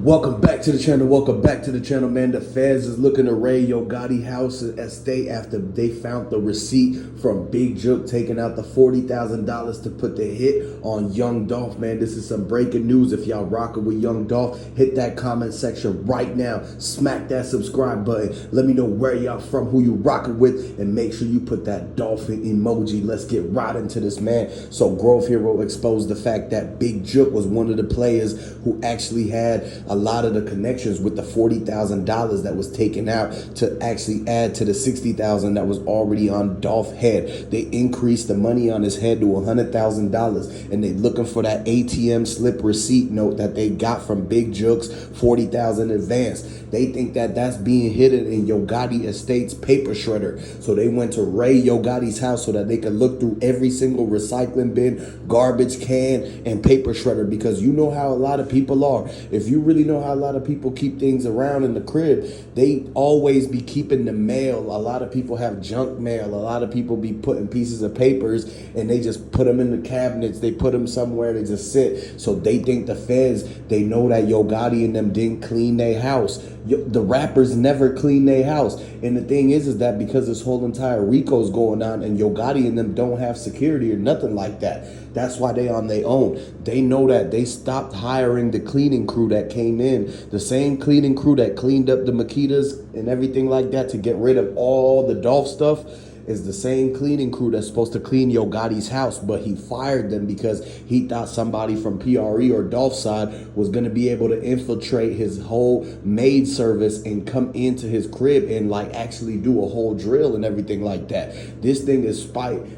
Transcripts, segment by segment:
Welcome back to the channel. Welcome back to the channel, man. The feds is looking to raid Yo Gotti house estate after they found the receipt from Big Jook taking out the $40,000 to put the hit on Young Dolph, man. This is some breaking news. If y'all rocking with Young Dolph, hit that comment section right now. Smack that subscribe button. Let me know where y'all from, who you rocking with, and make sure you put that dolphin emoji. Let's get right into this, man. So Grove Hero exposed the fact that Big Jook was one of the players who actually had a lot of the connections with the $40,000 that was taken out to actually add to the $60,000 that was already on Dolph's head. They increased the money on his head to $100,000, and they looking for that ATM slip receipt note that they got from Big Jook's $40,000 advance. They think that that's being hidden in Yo Gotti Estate's paper shredder. So they went to raid Yo Gotti's house so that they could look through every single recycling bin, garbage can, and paper shredder, because you know how a lot of people are. If you really know how a lot of people keep things around in the crib, they always be keeping the mail. A lot of people have junk mail. A lot of people be putting pieces of papers and they just put them in the cabinets. They put them somewhere, they just sit. So they think the feds, they know that Yo Gotti and them didn't clean their house. The rappers never clean their house. And the thing is that because this whole entire RICO's going on and Yo Gotti and them don't have security or nothing like that, that's why they on their own. They know that they stopped hiring the cleaning crew that came in, the same cleaning crew that cleaned up the Makedas and everything like that to get rid of all the Dolph stuff. Is the same cleaning crew that's supposed to clean Yo Gotti's house, but he fired them because he thought somebody from PRE or Dolph's side was going to be able to infiltrate his whole maid service and come into his crib and like actually do a whole drill and everything like that. This thing is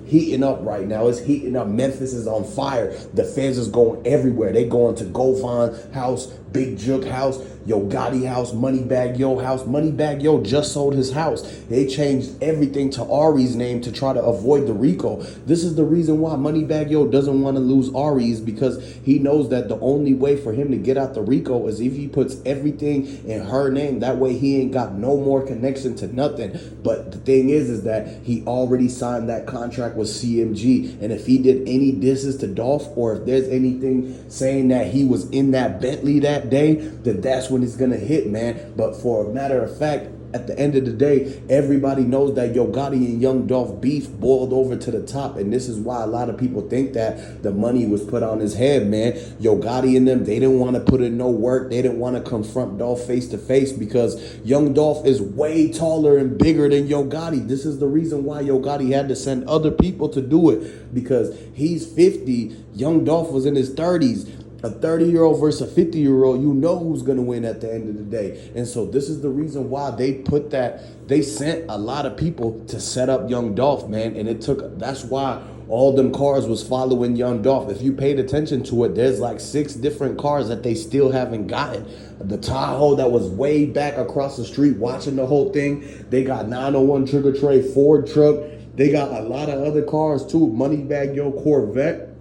heating up right now. It's heating up. Memphis is on fire. The feds is going everywhere. They going to Govan house, Big Jook house, Yo Gotti house, Moneybagg Yo house. Moneybagg Yo just sold his house. They changed everything to Ari's name to try to avoid the RICO. This is the reason why Moneybagg Yo doesn't want to lose Ari's, because he knows that the only way for him to get out the RICO is if he puts everything in her name. That way he ain't got no more connection to nothing. But the thing is that he already signed that contract with CMG. And if he did any disses to Dolph, or if there's anything saying that he was in that Bentley that day, then that's when it's gonna hit, man. But for a matter of fact, at the end of the day, everybody knows that Yo Gotti and Young Dolph beef boiled over to the top. And this is why a lot of people think that the money was put on his head, man. Yo Gotti and them, they didn't want to put in no work. They didn't want to confront Dolph face to face because Young Dolph is way taller and bigger than Yo Gotti. This is the reason why Yo Gotti had to send other people to do it, because he's 50. Young Dolph was in his 30s. A 30-year-old versus a 50-year-old, you know who's going to win at the end of the day. And so this is the reason why they sent a lot of people to set up Young Dolph, man. And that's why all them cars was following Young Dolph. If you paid attention to it, there's like 6 different cars that they still haven't gotten. The Tahoe that was way back across the street watching the whole thing. They got 901 trigger tray, Ford truck. They got a lot of other cars too. Moneybagg Yo Corvette.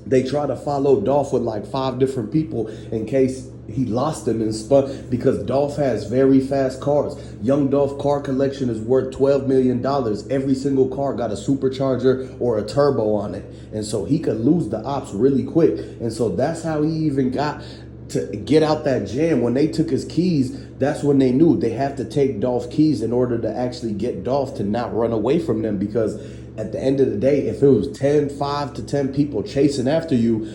They try to follow Dolph with like 5 different people in case he lost them and stuff, because Dolph has very fast cars. Young Dolph car collection is worth $12 million. Every single car got a supercharger or a turbo on it. And so he could lose the ops really quick. And so that's how he even got to get out that jam. When they took his keys, that's when they knew they have to take Dolph's keys in order to actually get Dolph to not run away from them, because at the end of the day, if it was 5 to 10 people chasing after you,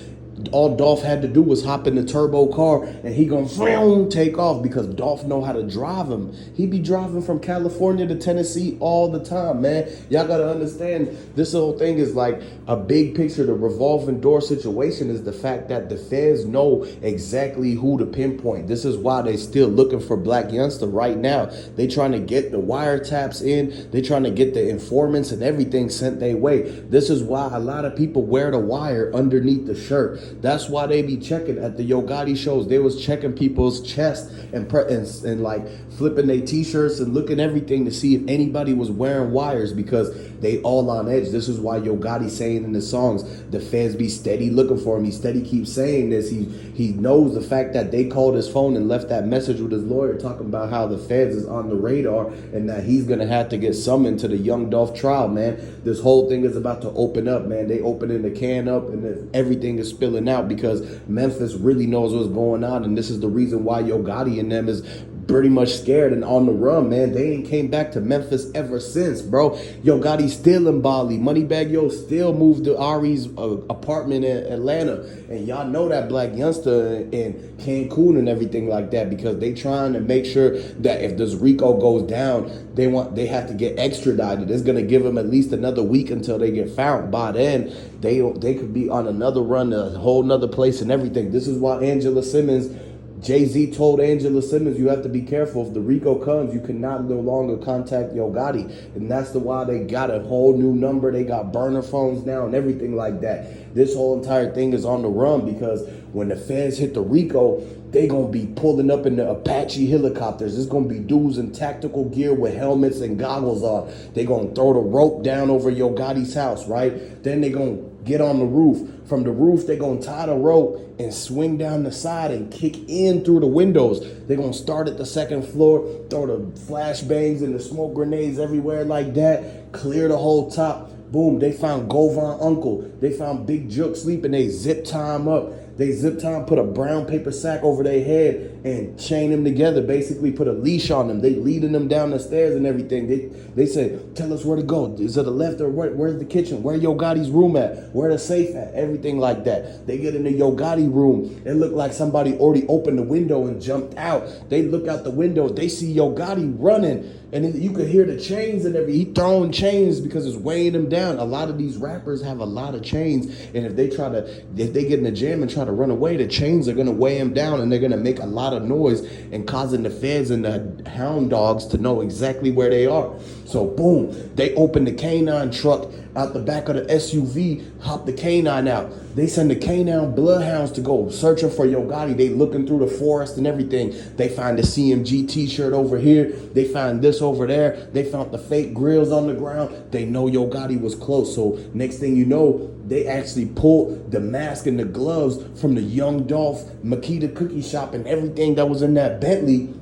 all Dolph had to do was hop in the turbo car and he gonna take off, because Dolph know how to drive him. He be driving from California to Tennessee all the time, man. Y'all gotta understand, this whole thing is like a big picture. The revolving door situation is the fact that the feds know exactly who to pinpoint. This is why they still looking for Black Youngster right now. They trying to get the wiretaps in. They trying to get the informants and everything sent their way. This is why a lot of people wear the wire underneath the shirt. That's why they be checking at the Yo Gotti shows. They was checking people's chest and like flipping their t-shirts and looking everything to see if anybody was wearing wires, because they all on edge. This is why Yo Gotti saying in the songs, the feds be steady looking for him. He steady keeps saying this. He knows the fact that they called his phone and left that message with his lawyer talking about how the feds is on the radar and that he's gonna have to get summoned to the Young Dolph trial, man. This whole thing is about to open up, man. They opening the can up and everything is spilling chilling out because Memphis really knows what's going on, and this is the reason why Yo Gotti and them is pretty much scared and on the run, man. They ain't came back to Memphis ever since, bro. Yo Gotti still in Bali. Moneybagg Yo still moved to Ari's apartment in Atlanta. And y'all know that black youngster in Cancun and everything like that, because they trying to make sure that if this RICO goes down, they have to get extradited. It's gonna give them at least another week until they get found. By then, they could be on another run to a whole nother place and everything. This is why Jay-Z told Angela Simmons, you have to be careful. If the RICO comes, you cannot no longer contact Yo Gotti. And that's why they got a whole new number. They got burner phones now and everything like that. This whole entire thing is on the run because when the feds hit the RICO, they going to be pulling up in the Apache helicopters. It's going to be dudes in tactical gear with helmets and goggles on. They going to throw the rope down over Yo Gotti's house, right? Then they going to get on the roof. From the roof, they're going to tie the rope and swing down the side and kick in through the windows. They're going to start at the second floor, throw the flashbangs and the smoke grenades everywhere like that, clear the whole top. Boom, they found Govan Uncle. They found Big Jook sleeping. They zip tie him up. They zip tie him, put a brown paper sack over their head and chain them together, basically put a leash on them. They leading them down the stairs and everything. They said, tell us where to go. Is it the left or right? Where's the kitchen? Where Yo Gotti's room at? Where the safe at? Everything like that. They get in the Yo Gotti room. It looked like somebody already opened the window and jumped out. They look out the window. They see Yo Gotti running. And you could hear the chains and everything. He throwing chains because it's weighing them down. A lot of these rappers have a lot of chains. And if they get in the jam and try to run away, the chains are going to weigh them down and they're going to make a lot of noise and causing the feds and the hound dogs to know exactly where they are. So boom, they open the canine truck out the back of the SUV, hop the canine out. They send the canine bloodhounds to go searching for Yo Gotti. They looking through the forest and everything. They find the CMG t-shirt over here. They find this over there. They found the fake grills on the ground. They know Yo Gotti was close. So next thing you know, they actually pulled the mask and the gloves from the Young Dolph Makedas cookie shop and everything that was in that Bentley.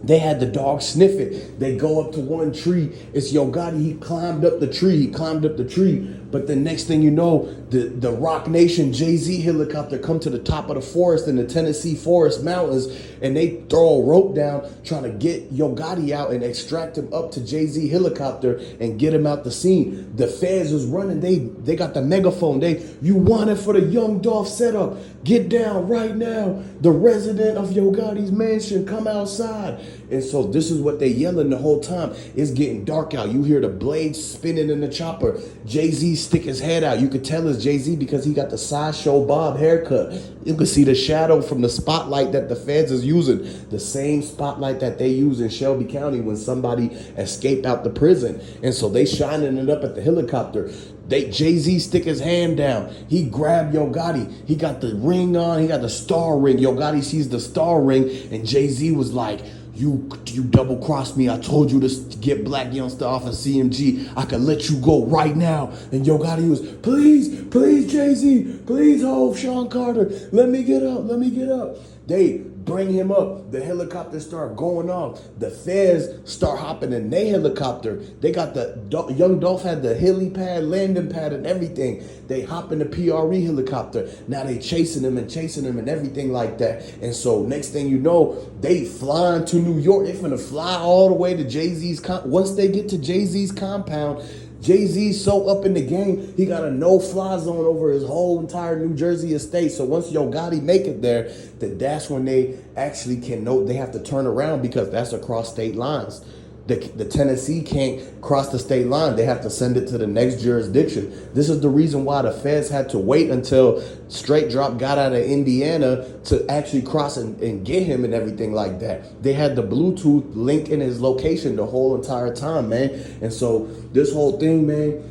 They had the dog sniff it. They go up to one tree. It's Yo Gotti. He climbed up the tree. But the next thing you know, the Rock Nation Jay-Z helicopter come to the top of the forest in the Tennessee Forest Mountains, and they throw a rope down trying to get Yo Gotti out and extract him up to Jay-Z helicopter and get him out the scene. The feds was running. They got the megaphone. You want it for the Young Dolph setup. Get down right now. The resident of Yo Gotti's mansion, come outside. And so this is what they yelling the whole time. It's getting dark out. You hear the blades spinning in the chopper. Jay-Z stick his head out. You could tell it's Jay-Z because he got the sideshow bob haircut. You can see the shadow from the spotlight that the feds is using. The same spotlight that they use in Shelby County when somebody escaped out the prison. And so they shining it up at the helicopter. Jay-Z stick his hand down. He grabbed Yo Gotti. He got the ring on. He got the star ring. Yo Gotti sees the star ring. And Jay-Z was like, you double-crossed me. I told you to get Black Youngster off of CMG. I could let you go right now. And Yo Gotti was, please, Jay-Z, please, Sean Carter, let me get up. They bring him up. The helicopter start going off. The feds start hopping in their helicopter. They got Young Dolph had the helipad, landing pad, and everything. They hop in the PRE helicopter. Now they chasing him and everything like that. And so next thing you know, they flying to New York. They finna fly all the way to Jay-Z's. Once they get to Jay-Z's compound, Jay-Z's so up in the game, he got a no-fly zone over his whole entire New Jersey estate. So once Yo Gotti make it there, that's when they actually can know they have to turn around because that's across state lines. The Tennessee can't cross the state line. They have to send it to the next jurisdiction. This is the reason why the feds had to wait until Straight Drop got out of Indiana to actually cross and get him and everything like that. They had the Bluetooth link in his location the whole entire time, man. And so this whole thing, man,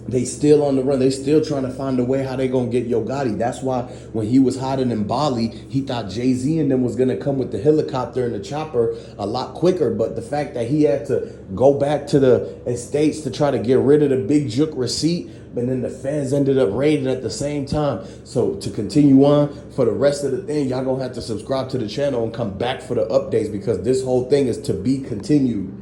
they still on the run. They still trying to find a way how they gonna get Yo Gotti. That's why when he was hiding in Bali, he thought Jay-Z and them was gonna come with the helicopter and the chopper a lot quicker. But the fact that he had to go back to the estates to try to get rid of the Big Jook receipt, and then the fans ended up raiding at the same time. So to continue on for the rest of the thing, y'all gonna have to subscribe to the channel and come back for the updates because this whole thing is to be continued.